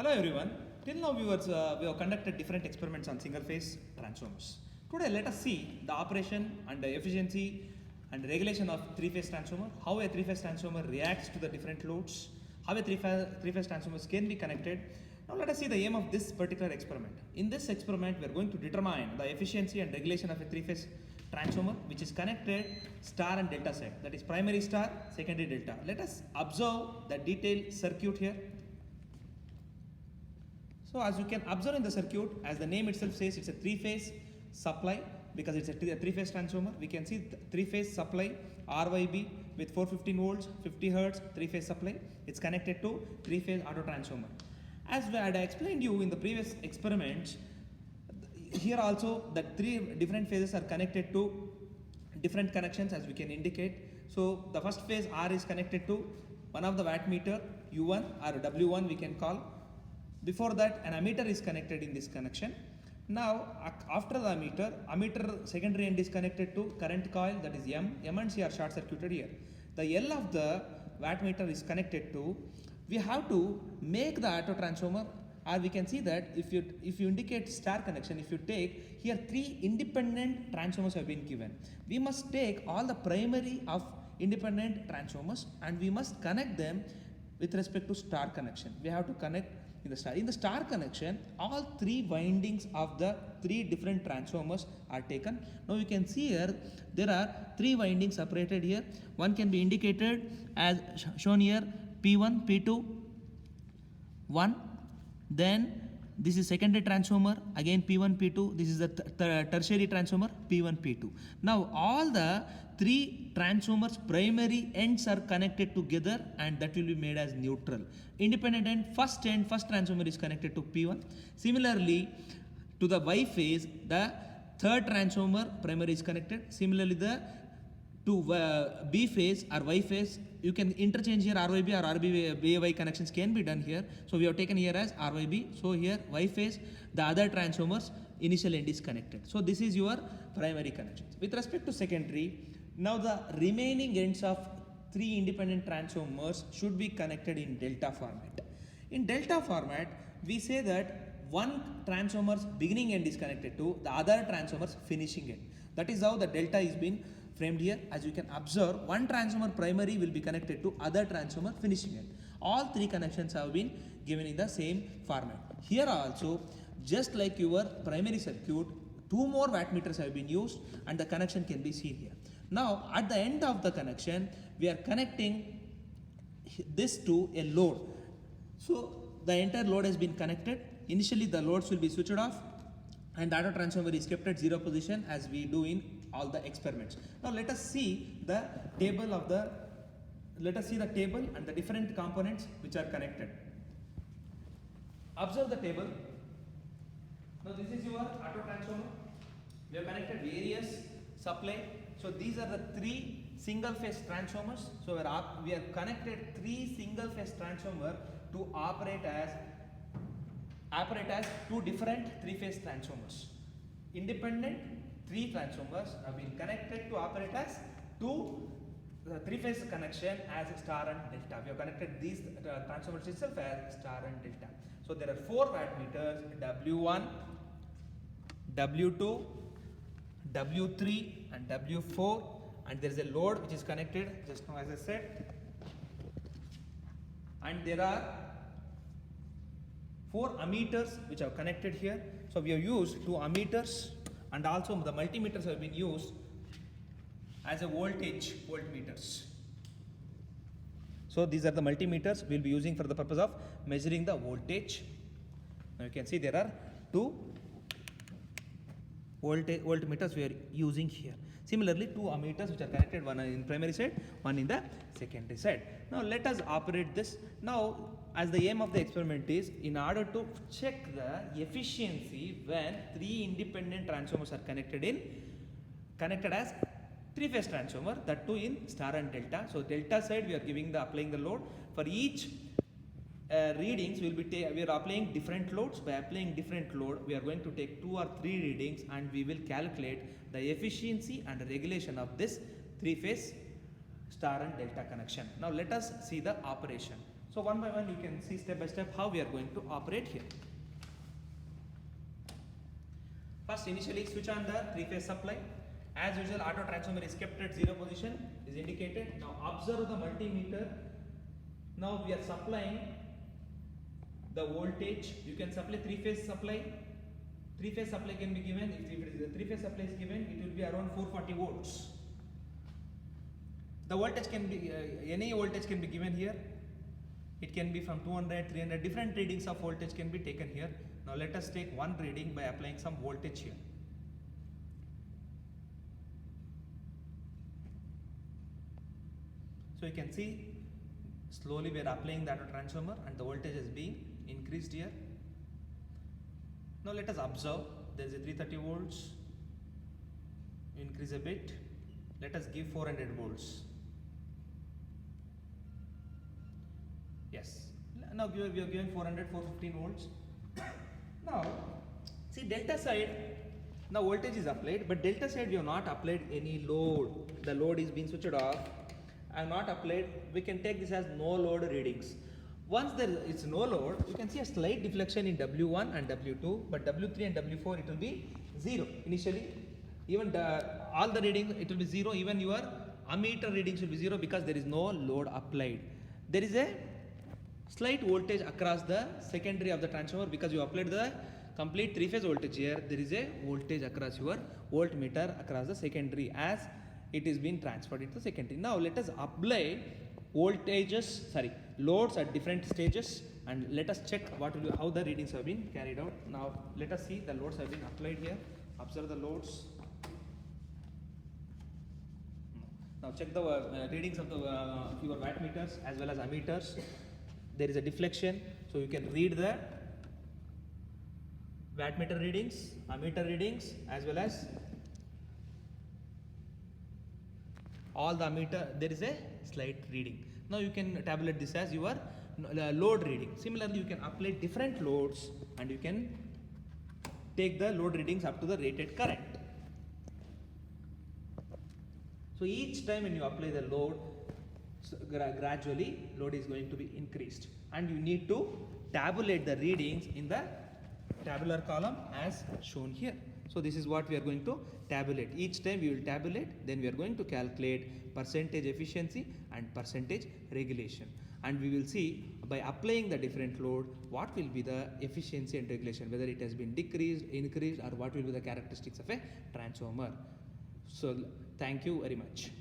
Hello everyone. Till now we have conducted different experiments on single phase transformers. Today let us see the operation and the efficiency and regulation of three phase transformer, how a three phase transformer reacts to the different loads, how a three phase transformers can be connected. Now let us see the aim of this particular experiment. In this experiment we are going to determine the efficiency and regulation of a three phase transformer which is connected star and delta side, that is primary star, secondary delta. Let us observe the detailed circuit here. So as you can observe in the circuit, as the name itself says, it's a three-phase supply because it's a three-phase transformer. We can see three-phase supply RYB with 415 volts, 50 hertz, three-phase supply. It's connected to three-phase auto transformer. As I had explained you in the previous experiments, here also the three different phases are connected to different connections as we can indicate. So the first phase R is connected to one of the wattmeter U1 or W1 we can call. Before that, an ammeter is connected in this connection. Now, after the ammeter secondary end is connected to current coil, that is M. M and C are short circuited here. The L of the wattmeter is connected to. We have to make the auto transformer, or we can see that if you indicate star connection, if you take here three independent transformers have been given. We must take all the primary of independent transformers and we must connect them with respect to star connection. We have to connect in the star connection, all three windings of the three different transformers are taken. Now you can see here there are three windings separated here. One can be indicated as shown here, P1, P2, 1. Then this is secondary transformer, again P1, P2. This is the tertiary transformer, P1, P2. Now all the three transformers primary ends are connected together and that will be made as neutral. Independent end, first transformer is connected to P1. Similarly to the Y phase, the third transformer primary is connected. Similarly to B phase or Y phase, you can interchange here RYB or RBY connections can be done here. So we have taken here as RYB. So here Y phase, the other transformers initial end is connected. So this is your primary connections. With respect to secondary, now the remaining ends of three independent transformers should be connected in delta format. In delta format, we say that one transformer's beginning end is connected to the other transformer's finishing end. That is how the delta is been framed here. As you can observe, one transformer primary will be connected to other transformer finishing end. All three connections have been given in the same format. Here also, just like your primary circuit, two more wattmeters have been used and the connection can be seen here. Now at the end of the connection, we are connecting this to a load. So the entire load has been connected. Initially the loads will be switched off and the auto transformer is kept at zero position as we do in all the experiments. Now let us see the table and the different components which are connected. Observe the table. Now this is your auto transformer. We have connected various supply. So these are the three single phase transformers. So we have connected three single phase transformer to operate as two different three phase transformers. Independent three transformers have been connected to operate as two three phase connection as star and delta. We have connected these transformers itself as star and delta. So there are four wattmeters, W1, W2, W3 and W4, and there is a load which is connected just now as I said, and there are four ammeters which are connected here. So we have used two ammeters and also the multimeters have been used as a voltmeters. So these are the multimeters we will be using for the purpose of measuring the voltage. Now you can see there are two voltmeters we are using here. Similarly, two ammeters which are connected, one in primary side, one in the secondary side. Now let us operate this. Now as the aim of the experiment is in order to check the efficiency when three independent transformers are connected as three phase transformer, that too in star and delta. So delta side we are applying the load. For each readings we are applying different loads. By applying different load, we are going to take 2 or 3 readings and we will calculate the efficiency and regulation of this three phase star and delta connection. Now let us see the operation. So one by one you can see step by step how we are going to operate here. First, initially switch on the three-phase supply. As usual, auto transformer is kept at 0 position, is indicated. Now observe the multimeter. Now we are supplying the voltage. You can supply three-phase supply. Three-phase supply can be given, if it is a three-phase supply is given, it will be around 440 volts. The voltage can be, any voltage can be given here. It can be from 200, 300, different readings of voltage can be taken here. Now let us take one reading by applying some voltage here. So you can see slowly we are applying the auto transformer and the voltage is being increased here. Now let us observe, there is a 330 volts, increase a bit, let us give 400 volts. Yes, now we are given 400, 415 volts. Now see delta side, now voltage is applied, but delta side we have not applied any load. The load is being switched off. I have not applied, we can take this as no load readings. Once there is no load, you can see a slight deflection in W1 and W2, but W3 and W4 it will be 0 initially. Even all the readings it will be 0, even your ammeter readings will be 0 because there is no load applied. There is a slight voltage across the secondary of the transformer because you applied the complete three-phase voltage here. There is a voltage across your voltmeter across the secondary as it is being transferred into the secondary. Now let us apply loads at different stages and let us check how the readings have been carried out. Now let us see the loads have been applied here. Observe the loads. Now check the readings of the your wattmeters as well as ammeters. There is a deflection, so you can read the wattmeter readings, ammeter readings as well as all the ammeter. There is a slight reading. Now you can tabulate this as your load reading. Similarly, you can apply different loads and you can take the load readings up to the rated current. So each time when you apply the load, gradually load is going to be increased and you need to tabulate the readings in the tabular column as shown here. So this is what we are going to tabulate. Each time we will tabulate, then we are going to calculate percentage efficiency and percentage regulation. And we will see by applying the different load what will be the efficiency and regulation, whether it has been decreased, increased, or what will be the characteristics of a transformer. So thank you very much.